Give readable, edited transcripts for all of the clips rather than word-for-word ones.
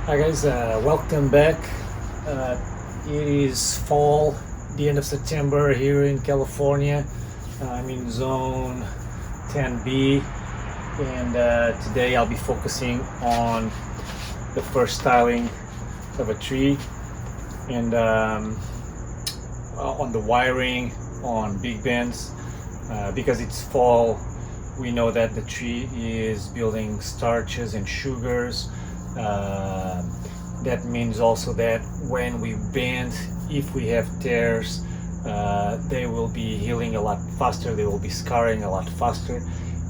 Hi guys, welcome back. Uh, it is fall, the end of September here in California. I'm in zone 10B, and today I'll be focusing on the first styling of a tree and on the wiring on big bends. Because it's fall, we know that the tree is building starches and sugars. That means also that when we bend, if we have tears, they will be healing a lot faster, they will be scarring a lot faster,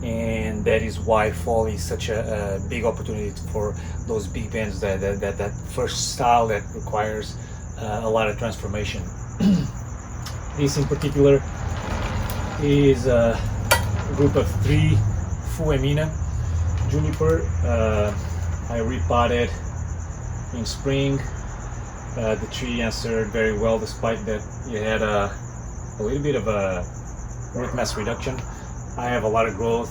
and that is why fall is such a big opportunity for those big bends, that first style that requires a lot of transformation. This in particular is a group of 3 Fuemina juniper. I repotted in spring. The tree answered very well, despite that it had a little bit of a root mass reduction. I have a lot of growth.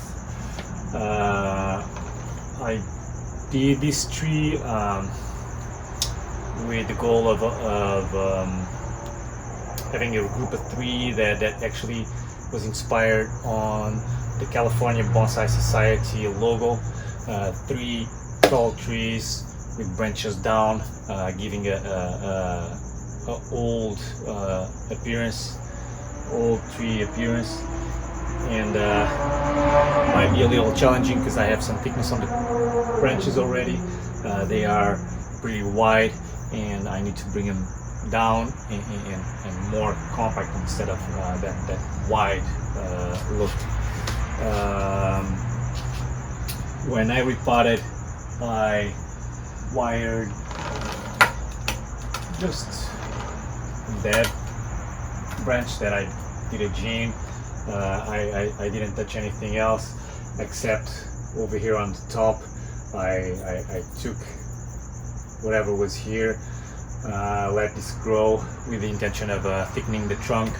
I did this tree with the goal of having a group of 3 that actually was inspired on the California Bonsai Society logo. 3 tall trees with branches down, giving a old appearance, old tree appearance, and might be a little challenging because I have some thickness on the branches already. They are pretty wide, and I need to bring them down and more compact instead of that wide look. When I repotted, I wired just that branch that I did a gene. I didn't touch anything else except over here on the top. I took whatever was here, let this grow with the intention of thickening the trunk,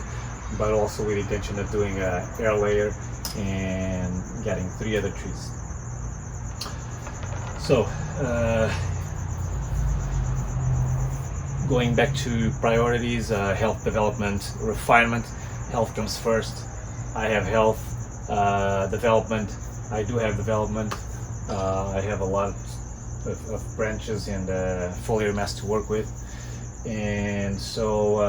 but also with the intention of doing an air layer and getting 3 other trees. So going back to priorities, health, development, refinement. Health comes first. I have health. Development, I do have development. I have a lot of branches and foliar mass to work with, and so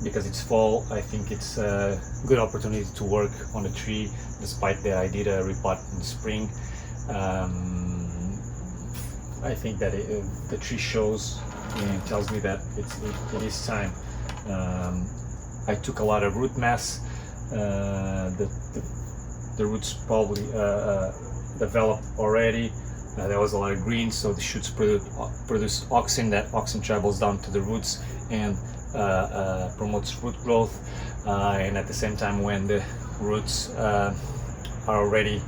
because it's fall, I think it's a good opportunity to work on the tree, despite that I did a repot in spring. I think that the tree shows and tells me that it is time. I took a lot of root mass. The roots probably developed already. There was a lot of green, so the shoots produce auxin. That auxin travels down to the roots and promotes root growth. And at the same time, when the roots are already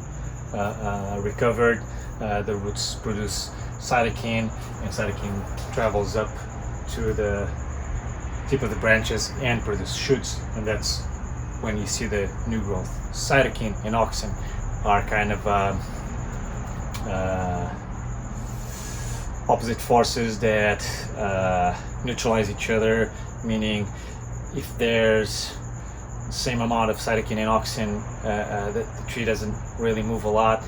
recovered, the roots produce cytokine, and cytokine travels up to the tip of the branches and produce shoots, and that's when you see the new growth. Cytokine and auxin are kind of opposite forces that neutralize each other, meaning if there's the same amount of cytokine and auxin, the tree doesn't really move a lot.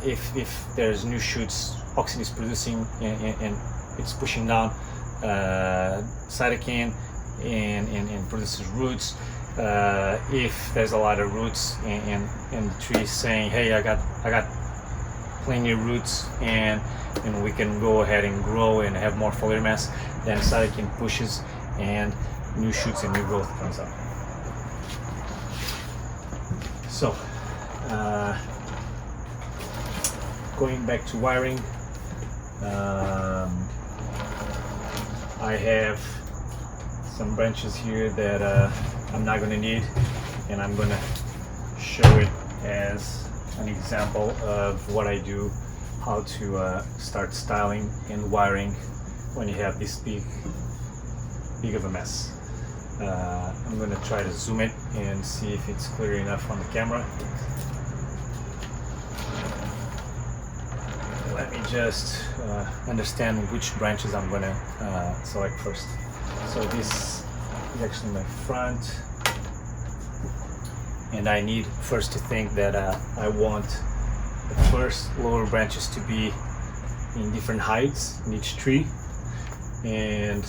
If there's new shoots, auxin is producing and it's pushing down cytokine and produces roots. If there's a lot of roots and the tree is saying, hey, I got plenty of roots and we can go ahead and grow and have more foliar mass, then cytokine pushes and new shoots and new growth comes up. So going back to wiring, I have some branches here that I'm not going to need, and I'm going to show it as an example of what I do, how to start styling and wiring when you have this big of a mess. I'm going to try to zoom it and see if it's clear enough on the camera. Let me just understand which branches I'm gonna select first. So this is actually my front, and I need first to think that I want the first lower branches to be in different heights in each tree, and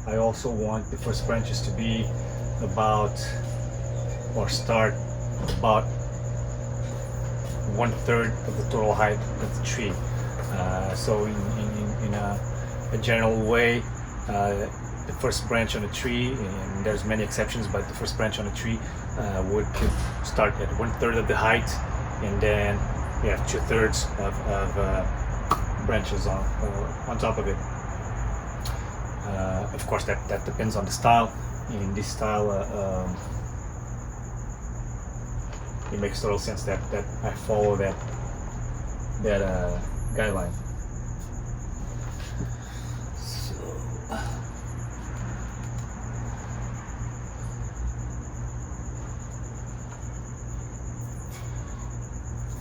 I also want the first branches to be about, or start about 1/3 of the total height of the tree. So in a general way, the first branch on a tree, and there's many exceptions, but the first branch on a tree could start at 1/3 of the height, and then we have 2/3 of branches on top of it. Of course, that depends on the style. In this style, it makes total sense that I follow that guideline.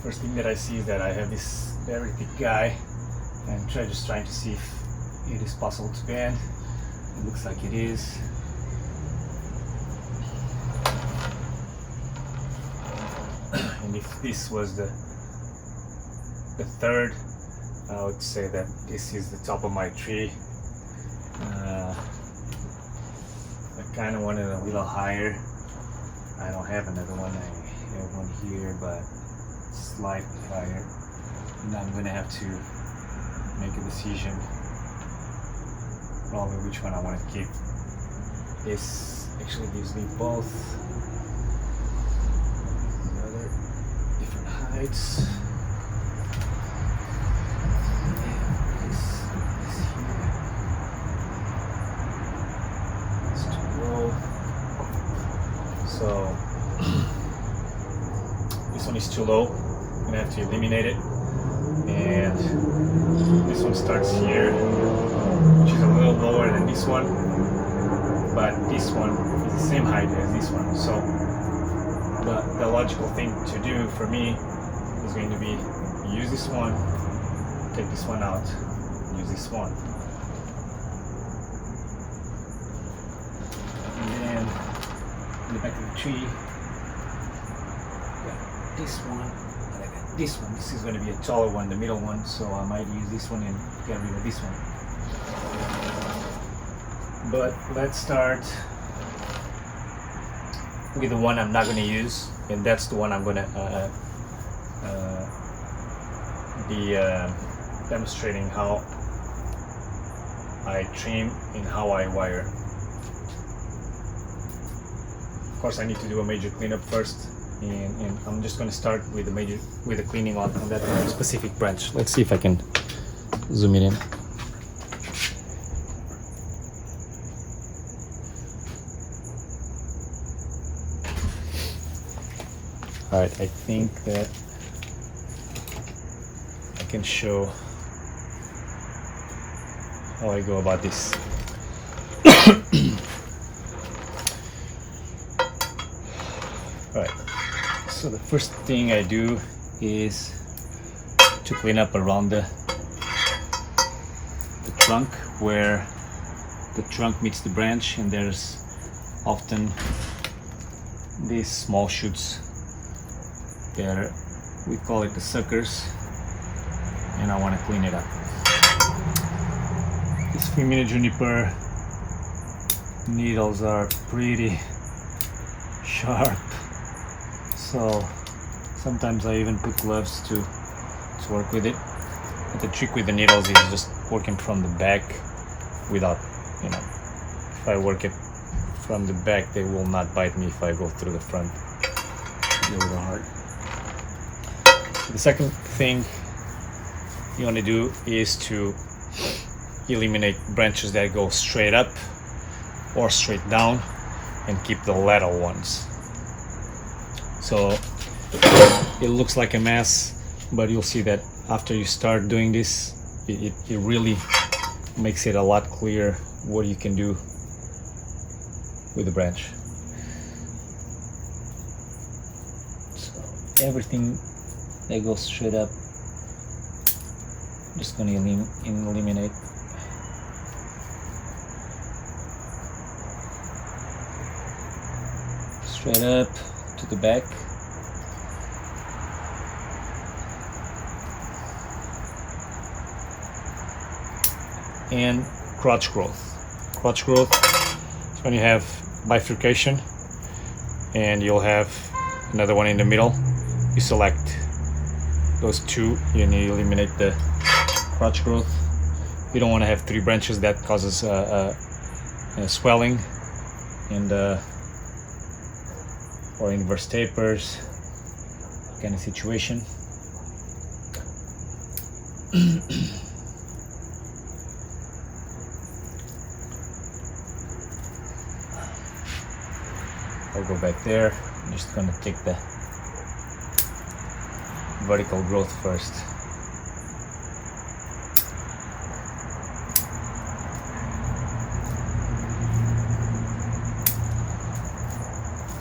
First thing that I see is that I have this very thick guy, and just trying to see if it is possible to bend. It looks like it is. And if this was the third, I would say that this is the top of my tree. I kind of want it a little higher. I don't have another one. I have one here, but slightly higher. And I'm gonna have to make a decision probably which one I want to keep. This actually gives me both other different heights. This here. It's too low. So this one is too low. I'm gonna have to eliminate it. And this one starts here, which is a little lower than this one, but this one is the same height as this one. So the logical thing to do for me is going to be use this one, take this one out, use this one, and then in the back of the tree, got this one. This one, this is going to be a taller one, the middle one, so I might use this one and get rid of this one. But let's start with the one I'm not going to use, and that's the one I'm going to be demonstrating how I trim and how I wire. Of course, I need to do a major cleanup first. And I'm just going to start with the cleaning on that specific branch. Let's see if I can zoom it in. All right, I think that I can show how I go about this. All right. So the first thing I do is to clean up around the trunk, where the trunk meets the branch, and there's often these small shoots there. We call it the suckers, and I want to clean it up. These femina juniper needles are pretty sharp. So sometimes I even put gloves to work with it. But the trick with the needles is just working from the back without, if I work it from the back, they will not bite me if I go through the front. It's a little hard. The second thing you want to do is to eliminate branches that go straight up or straight down, and keep the lateral ones. So it looks like a mess, but you'll see that after you start doing this, it really makes it a lot clearer what you can do with the branch. So everything that goes straight up Just gonna eliminate. Straight up to the back. And crotch growth. Crotch growth is when you have bifurcation and you'll have another one in the middle. You select those two and you eliminate the crotch growth. You don't want to have 3 branches, that causes swelling and or inverse tapers kind of situation. I'll go back there. I'm just gonna take the vertical growth first.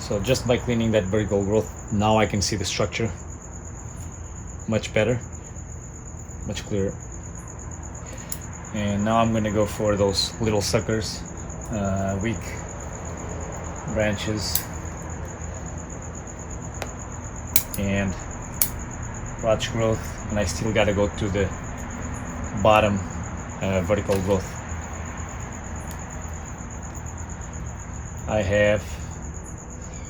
So just by cleaning that vertical growth, now I can see the structure much better, much clearer. And now I'm going to go for those little suckers, weak branches and crotch growth, and I still got to go to the bottom vertical growth. I have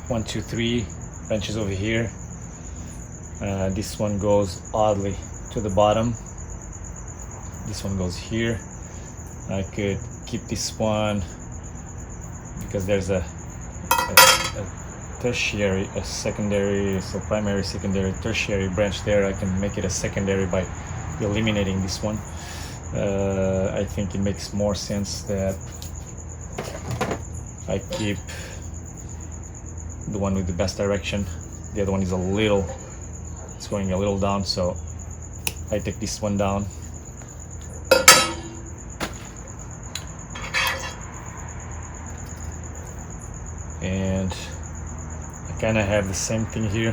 1, 2, 3 branches over here. This one goes oddly to the bottom. This one goes here. I could keep this one because there's a tertiary, a secondary, so primary, secondary, tertiary branch there. I can make it a secondary by eliminating this one. I think it makes more sense that I keep the one with the best direction. The other one is it's going a little down, so I take this one down. And I kind of have the same thing here,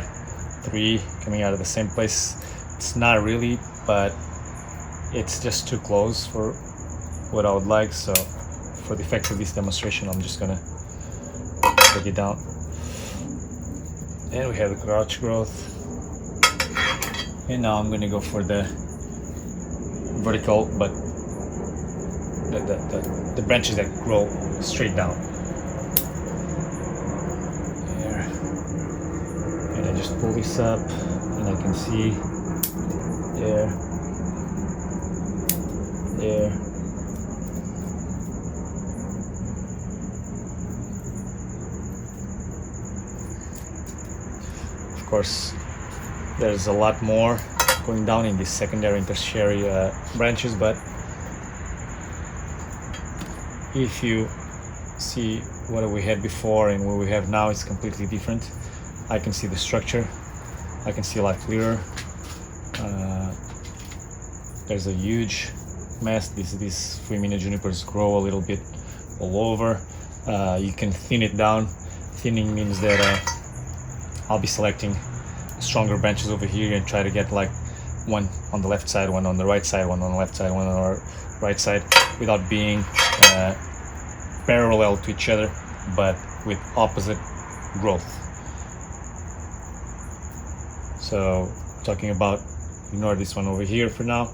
3 coming out of the same place. It's not really, but it's just too close for what I would like, so for the effect of this demonstration I'm just gonna take it down. And we have the crotch growth, and now I'm gonna go for the vertical, but the branches that grow straight down. There. And I just pull this up, and I can see there, there. Of course, there's a lot more going down in these secondary and tertiary branches, but if you see what we had before and what we have now, it's completely different. I can see the structure, I can see a lot clearer. There's a huge mess. These Fuimina junipers grow a little bit all over. You can thin it down. Thinning means that I'll be selecting stronger branches over here and try to get like one on the left side, one on the right side, one on the left side, one on the right side, without being parallel to each other, but with opposite growth. So talking about, ignore this one over here for now,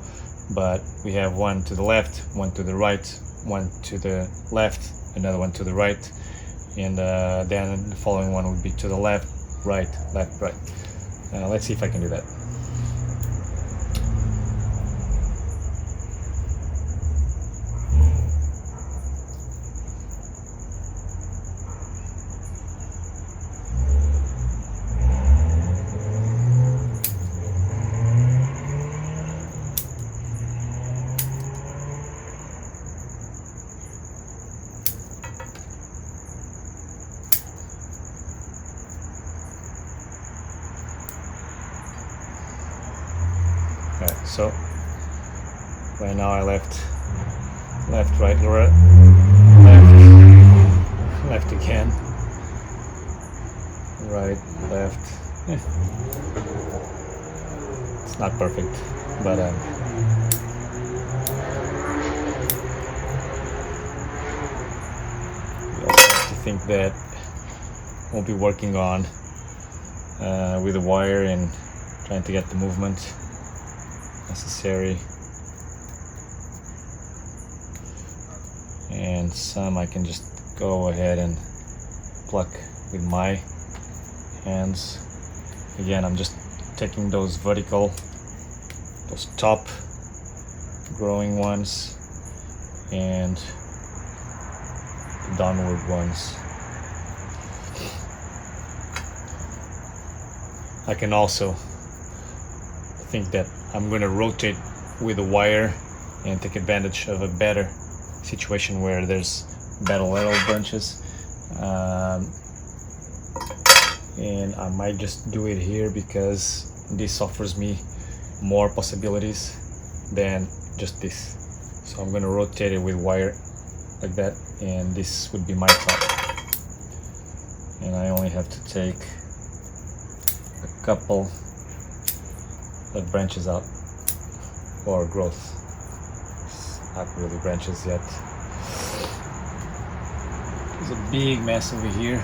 but we have one to the left, one to the right, one to the left, another one to the right, and then the following one would be to the left, right, left, right. Let's see if I can do that. Alright, so right now I left, right, left again, right, left. It's not perfect, but think that we'll be working on with the wire and trying to get the movement necessary, and some I can just go ahead and pluck with my hands. Again, I'm just taking those vertical, those top growing ones and the downward ones. I can also think that I'm going to rotate with the wire and take advantage of a better situation where there's bilateral branches, and I might just do it here because this offers me more possibilities than just this. So I'm going to rotate it with wire like that, and this would be my top, and I only have to take a couple of branches out, or growth. It's not really branches yet. There's a big mess over here.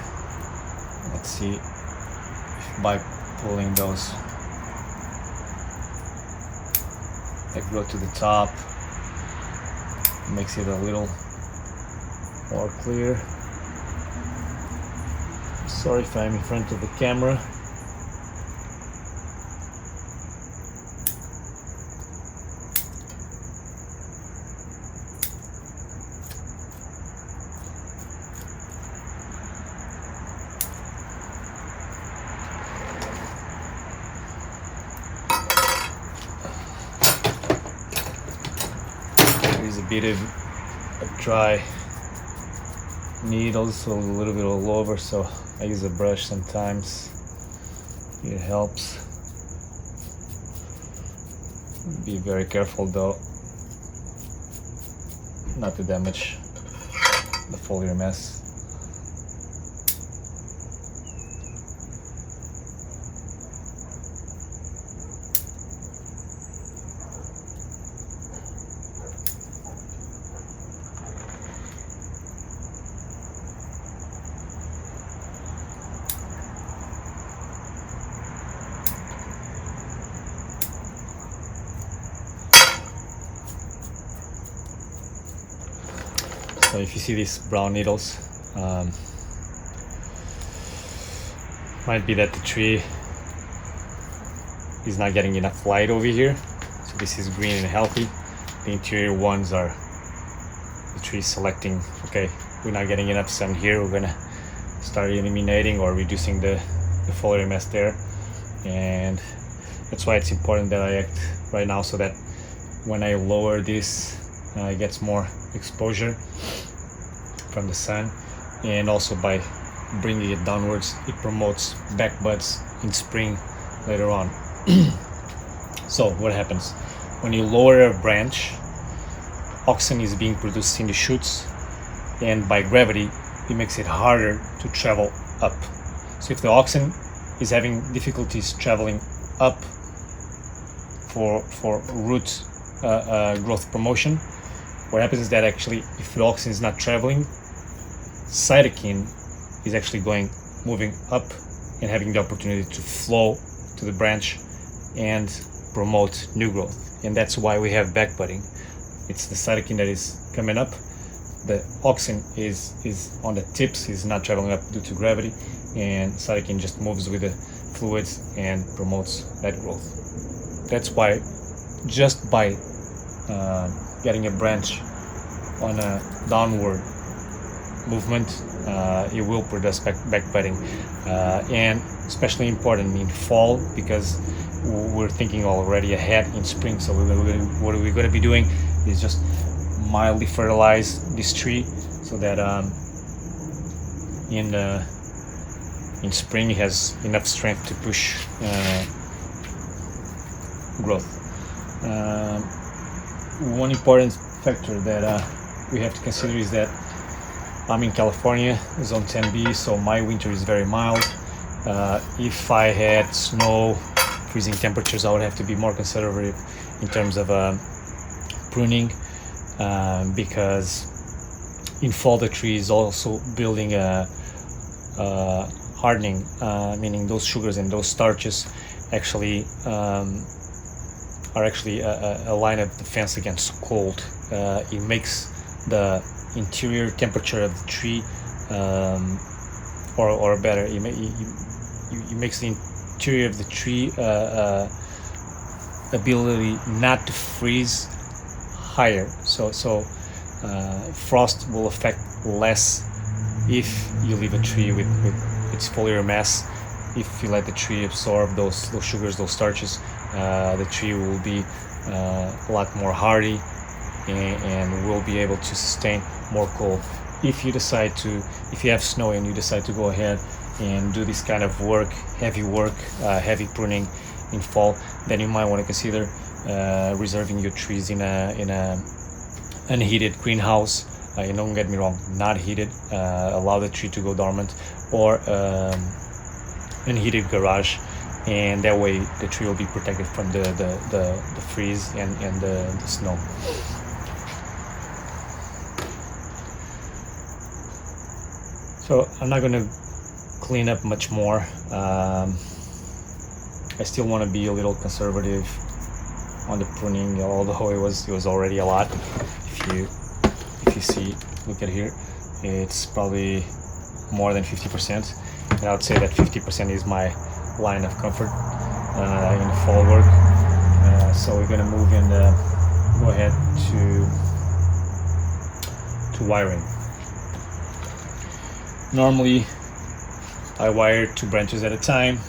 Let's see if by pulling those that grow to the top makes it a little more clear. Sorry if I'm in front of the camera. There's a bit of dry needles, so a little bit all over, so I use a brush sometimes. It helps. Be very careful though not to damage the foliar mess. So if you see these brown needles, might be that the tree is not getting enough light over here. So this is green and healthy. The interior ones are the tree selecting, okay, we're not getting enough sun here, we're gonna start eliminating or reducing the foliar mass there. And that's why it's important that I act right now, so that when I lower this, it gets more exposure from the sun, and also by bringing it downwards, it promotes back buds in spring later on. So what happens when you lower a branch? Oxygen is being produced in the shoots, and by gravity it makes it harder to travel up. So if the oxygen is having difficulties traveling up for root growth promotion, what happens is that actually if the oxygen is not traveling, cytokine is actually moving up and having the opportunity to flow to the branch and promote new growth. And that's why we have back budding. It's the cytokine that is coming up. The oxygen is on the tips, is not traveling up due to gravity, and cytokine just moves with the fluids and promotes that growth. That's why just by getting a branch on a downward movement, it will produce back budding, and especially important in fall, because we're thinking already ahead in spring. So what we're going to be doing is just mildly fertilize this tree so that in spring it has enough strength to push growth. One important factor that we have to consider is that I'm in California, zone 10B, so my winter is very mild. If I had snow, freezing temperatures, I would have to be more conservative in terms of pruning, because in fall the tree is also building a hardening, meaning those sugars and those starches actually are actually a line of defense against cold. It makes the interior temperature of the tree, or better, it makes the interior of the tree ability not to freeze higher. So frost will affect less if you leave a tree with its foliar mass. If you let the tree absorb those sugars, those starches, the tree will be a lot more hardy and will be able to sustain more cold. If you have snow and you decide to go ahead and do this kind of work, heavy pruning in fall, then you might want to consider reserving your trees in a unheated greenhouse. Don't get me wrong, not heated. Allow the tree to go dormant, or unheated garage, and that way the tree will be protected from the freeze and the snow. So I'm not going to clean up much more. I still want to be a little conservative on the pruning, although it was already a lot. If you see, look at here, it's probably more than 50%, and I would say that 50% is my line of comfort in the fall work. So we're gonna move and go ahead to wiring. Normally I wire 2 branches at a time.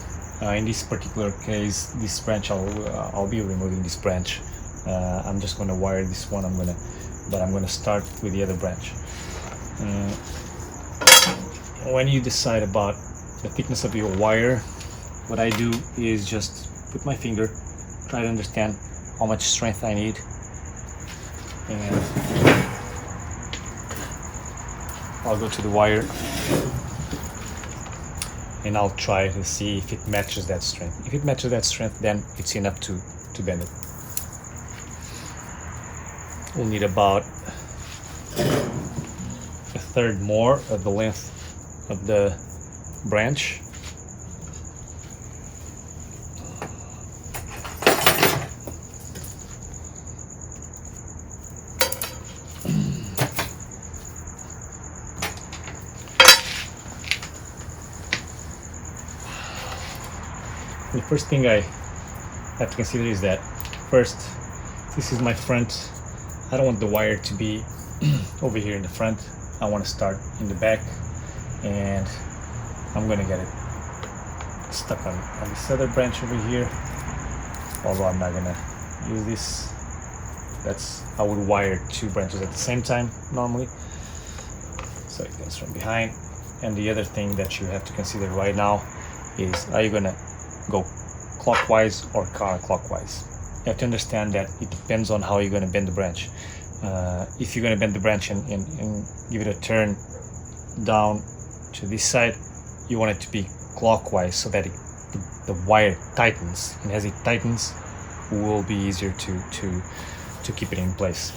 In this particular case, this branch I'll be removing this branch. I'm just going to wire this one. I'm going to start with the other branch. When you decide about the thickness of your wire, what I do is just put my finger, try to understand how much strength I need, and I'll go to the wire and I'll try to see if it matches that strength. If it matches that strength, then it's enough to bend it. We'll need about 1/3 more of the length of the branch. The first thing I have to consider is that, first, this is my front. I don't want the wire to be over here in the front. I want to start in the back, and I'm going to get it stuck on this other branch over here, although I'm not going to use this. I would wire 2 branches at the same time normally, so it goes from behind. And the other thing that you have to consider right now is, are you going to go clockwise or counterclockwise? You have to understand that it depends on how you're going to bend the branch. If you're going to bend the branch and give it a turn down to this side, you want it to be clockwise so that the wire tightens, and as it tightens, it will be easier to keep it in place.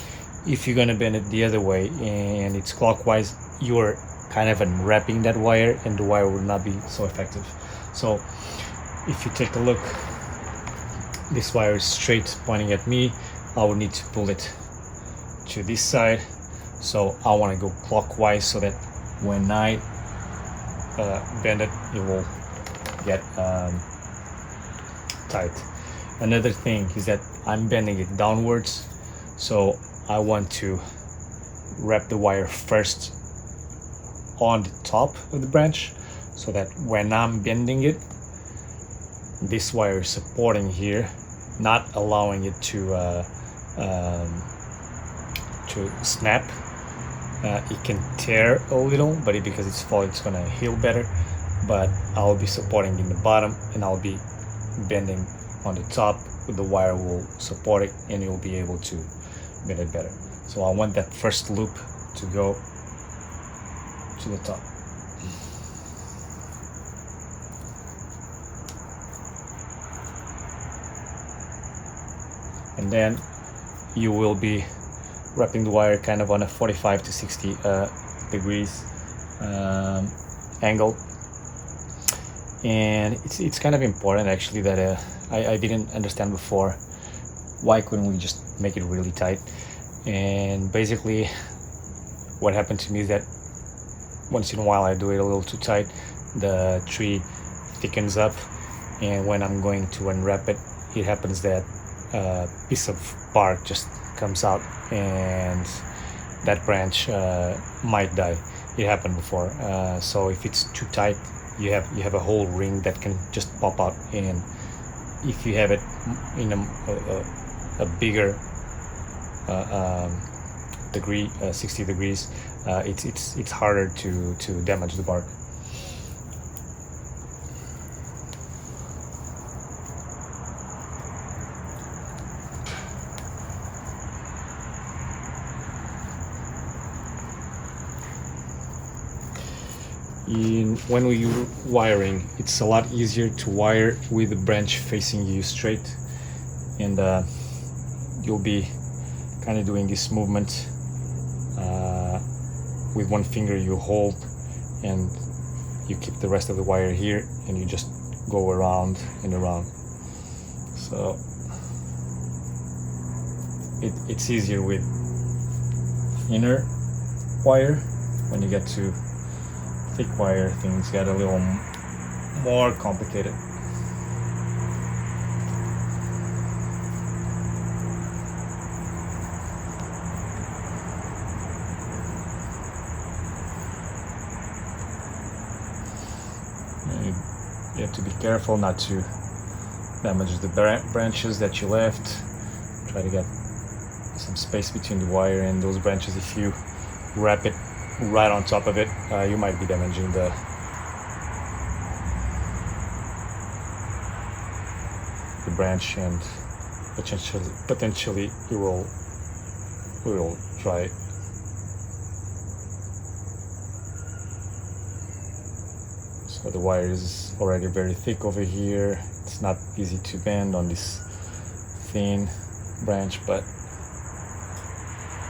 If you're going to bend it the other way and it's clockwise, you're kind of unwrapping that wire, and the wire will not be so effective. So if you take a look, this wire is straight pointing at me. I will need to pull it to this side, so I want to go clockwise so that when I bend it, it will get tight. Another thing is that I'm bending it downwards, so I want to wrap the wire first on the top of the branch, so that when I'm bending it, this wire is supporting here, not allowing it to snap. It can tear a little, but because it's fall, it's gonna heal better. But I'll be supporting in the bottom, and I'll be bending on the top. The wire will support it, and you'll be able to bend it better. So I want that first loop to go to the top. And then you will be wrapping the wire kind of on a 45 to 60 degrees angle. And it's kind of important actually that I didn't understand before, why couldn't we just make it really tight? And basically what happened to me is that once in a while I do it a little too tight, the tree thickens up, and when I'm going to unwrap it, it happens that a piece of bark just comes out and that branch might die. It happened before. So if it's too tight, you have a whole ring that can just pop out, and if you have it in a bigger degree, 60 degrees, it's harder to damage the bark. When you're wiring, it's a lot easier to wire with the branch facing you straight, and you'll be kind of doing this movement with one finger. You hold and you keep the rest of the wire here, and you just go around and around. So it's easier with inner wire. When you get to thick wire, things get a little more complicated. You have to be careful not to damage the branches that you left. Try to get some space between the wire and those branches. If you wrap it right on top of it, you might be damaging the branch, and potentially you will dry. So the wire is already very thick over here. It's not easy to bend on this thin branch, but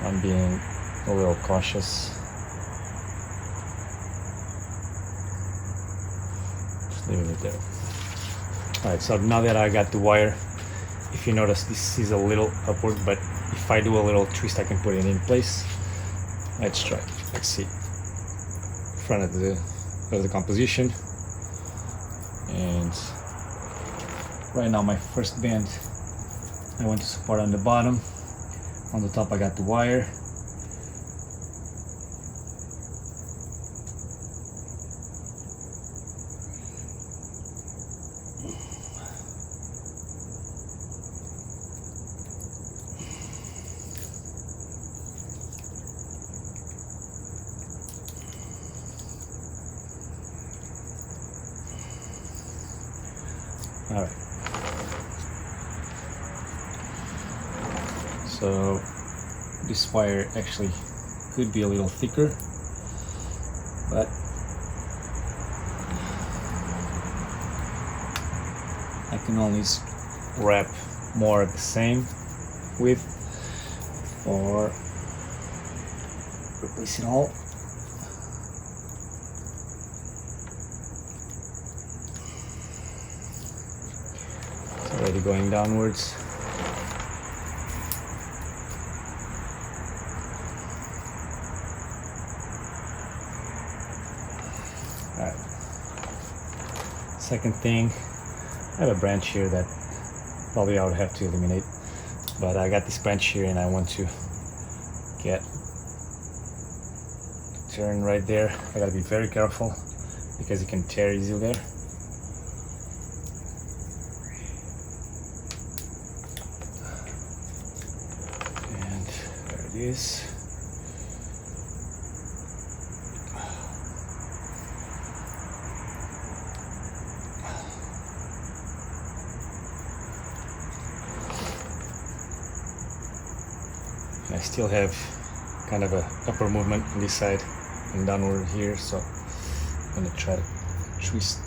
I'm being a little cautious. Just leaving it there. Alright, so now that I got the wire, if you notice, this is a little upward, but if I do a little twist, I can put it in place. Let's try. Let's see. Front of the composition, and right now my first bend, I want to support on the bottom. On the top I got the wire. All right. So this wire actually could be a little thicker, but I can always wrap more of the same width or replace it all. Already going downwards. Alright. Second thing, I have a branch here that probably I would have to eliminate, but I got this branch here and I want to get turn right there. I gotta be very careful because it can tear easily there. Is I still have kind of a upper movement on this side and downward here, so I'm gonna try to twist.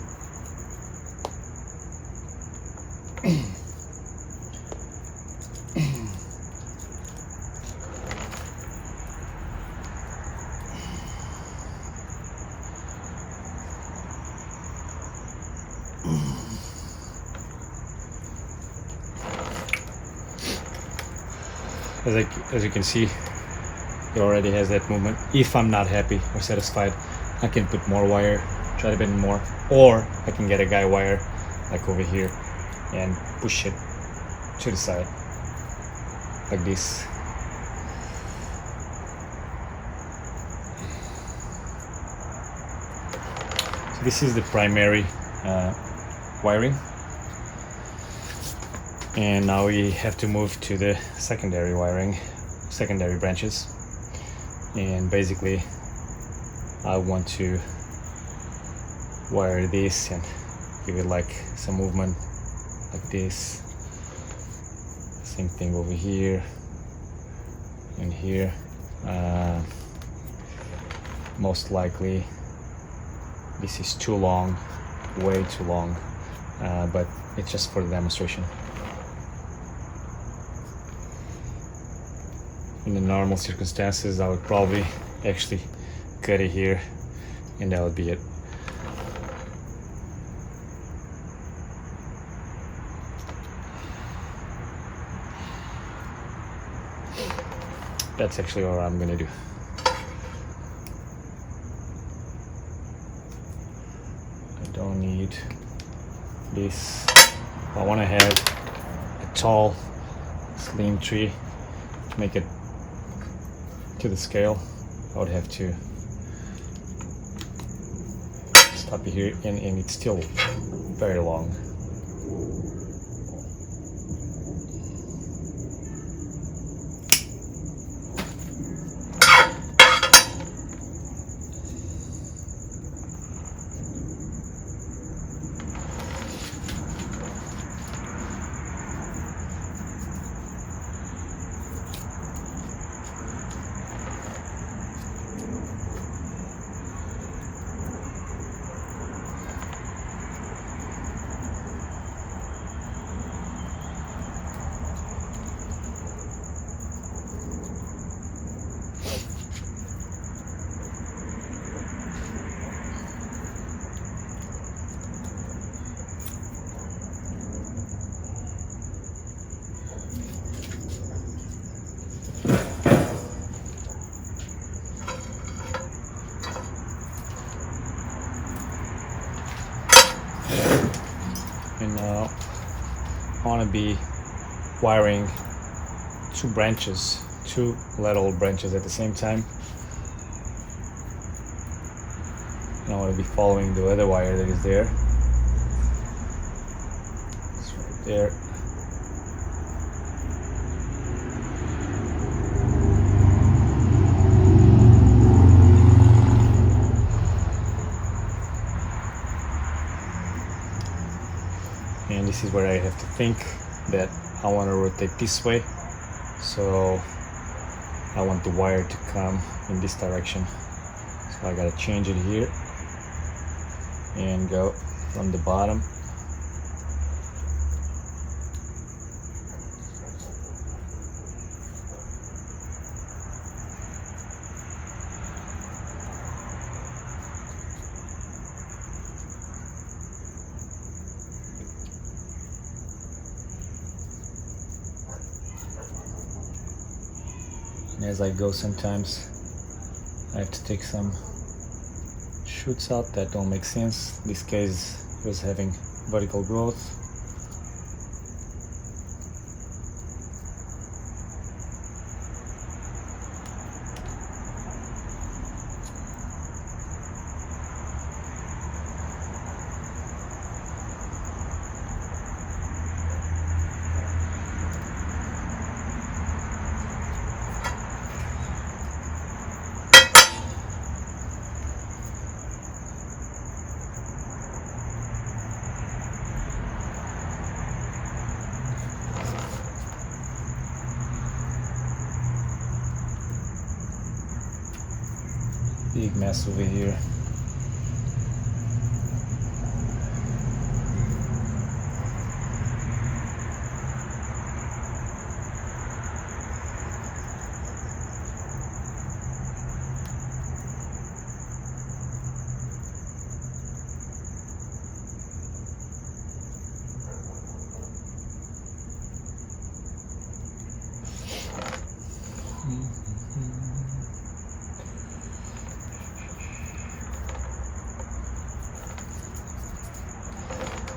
as you can see, it already has that movement. If I'm not happy or satisfied, I can put more wire, try to bend more, or I can get a guide wire like over here and push it to the side like this. So this is the primary wiring, and now we have to move to the secondary wiring, secondary branches. And basically I want to wire this and give it like some movement like this. Same thing over here and here. Most likely this is too long, way too long, but it's just for the demonstration. In the normal circumstances, I would probably actually cut it here, and that would be it. That's actually what I'm gonna do. I don't need this. I want to have a tall, slim tree to make it to the scale. I would have to stop it here, and it's still very long. And now I want to be wiring two little branches at the same time. And I want to be following the other wire that is there. It's right there. And this is where I have to think that I want to rotate this way, so I want the wire to come in this direction. So I gotta change it here and go from the bottom. And as I go, sometimes I have to take some shoots out that don't make sense. In this case, it was having vertical growth. Big mess over here.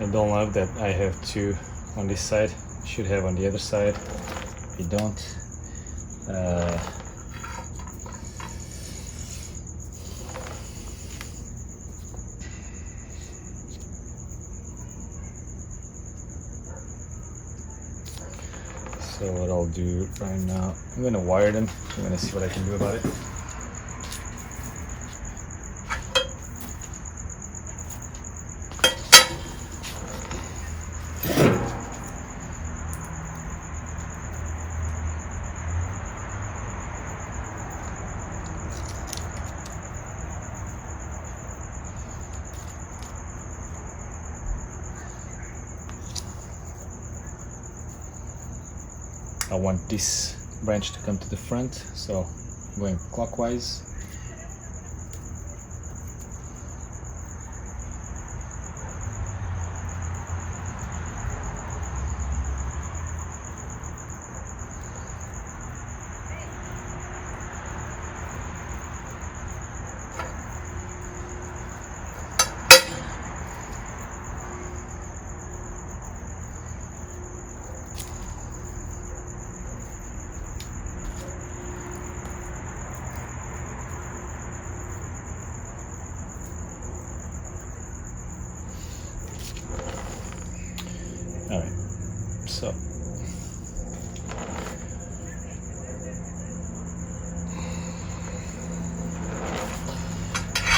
I don't love that I have two on this side. Should have on the other side. I don't. So what I'll do right now, I'm gonna wire them. I'm gonna see what I can do about it. I want this branch to come to the front, so I'm going clockwise. Alright, so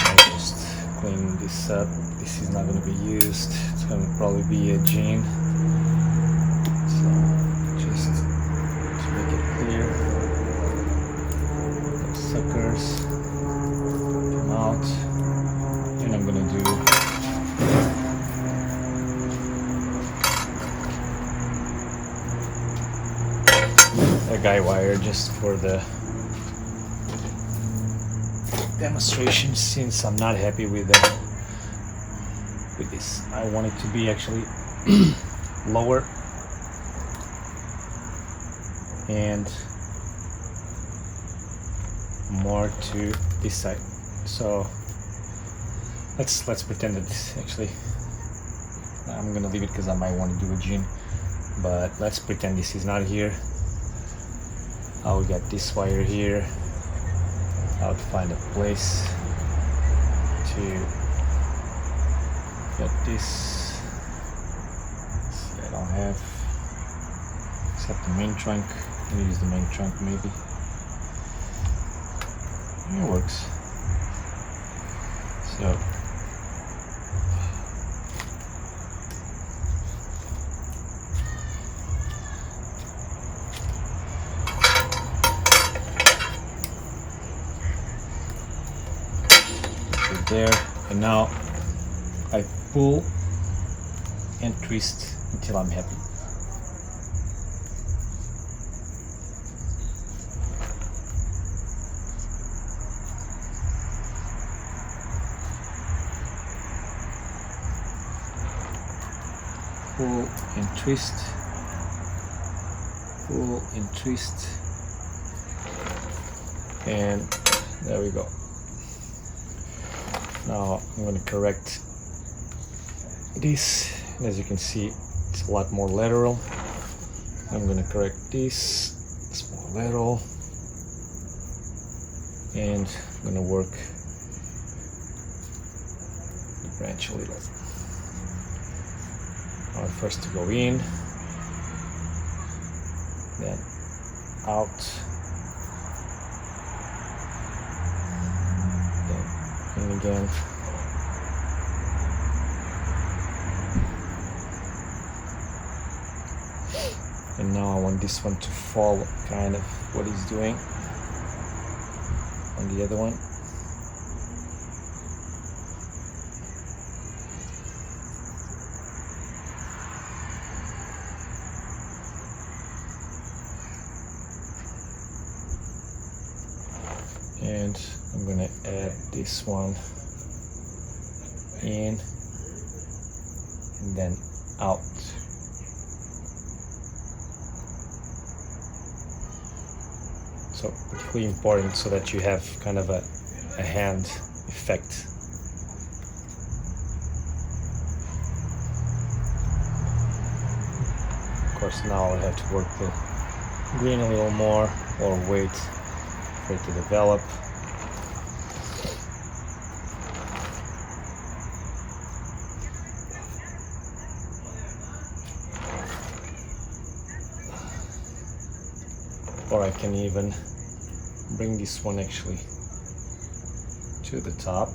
I'll just clean this up. This is not going to be used. It's going to probably be a gene. So just to make it clear, those suckers come out, and I'm going to do a guy wire just for the demonstration, since I'm not happy with this. I want it to be actually lower and more to this side. So let's pretend that actually I'm gonna leave it because I might want to do a gene, but let's pretend this is not here. I'll get this wire here. I'll find a place to get this. See, I don't have except the main trunk. I'll use the main trunk maybe. It works. So there, and now I pull and twist until I'm happy. Pull and twist, pull and twist, and there we go. Now I'm going to correct this, and as you can see it's a lot more lateral. I'm going to correct this, it's more lateral, and I'm going to work the branch a little. I want first to go in, then out, then in again. And now I want this one to follow kind of what he's doing on the other one. And I'm gonna add this one in and then out. So particularly important so that you have kind of a hand effect. course, now I have to work the green a little more or wait for it to develop. Or I can even bring this one actually to the top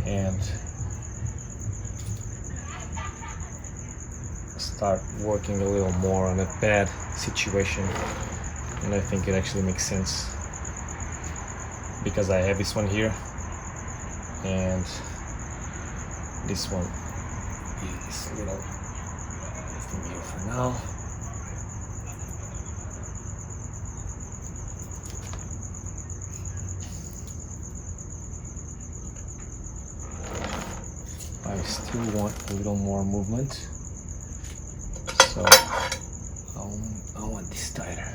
and start working a little more on a bad situation. And I think it actually makes sense because I have this one here and this one is a little from here for now. I still want a little more movement, so I want this tighter.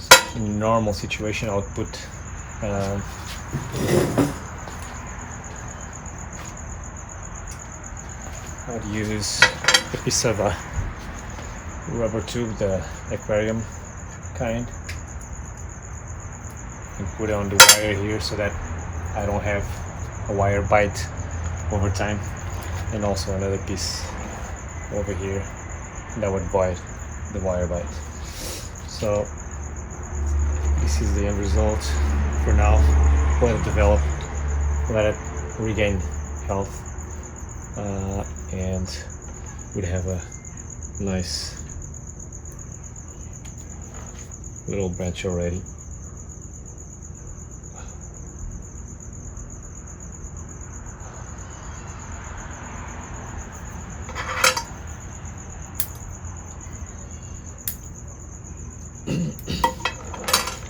So in a normal situation, I would put I would use a piece of a rubber tube, the aquarium kind, and put it on the wire here so that I don't have a wire bite over time, and also another piece over here that would avoid the wire bite. So this is the end result for now. Let it develop, let it regain health, and we'd have a nice little branch already.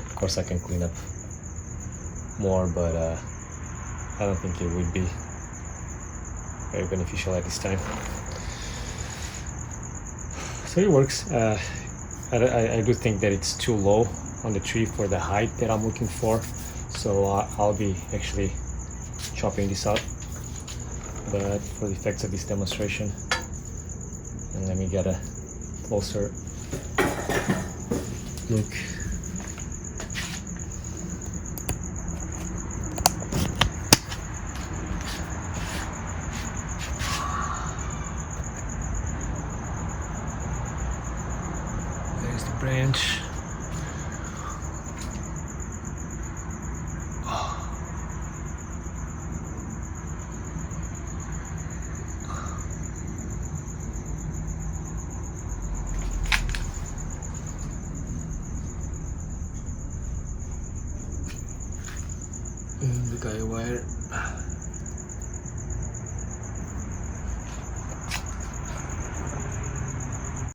Of course I can clean up more, but I don't think it would be very beneficial at this time. So it works. I do think that it's too low on the tree for the height that I'm looking for, so I'll be actually chopping this out. But for the effects of this demonstration, and let me get a closer look. There's the branch. And the guy wire.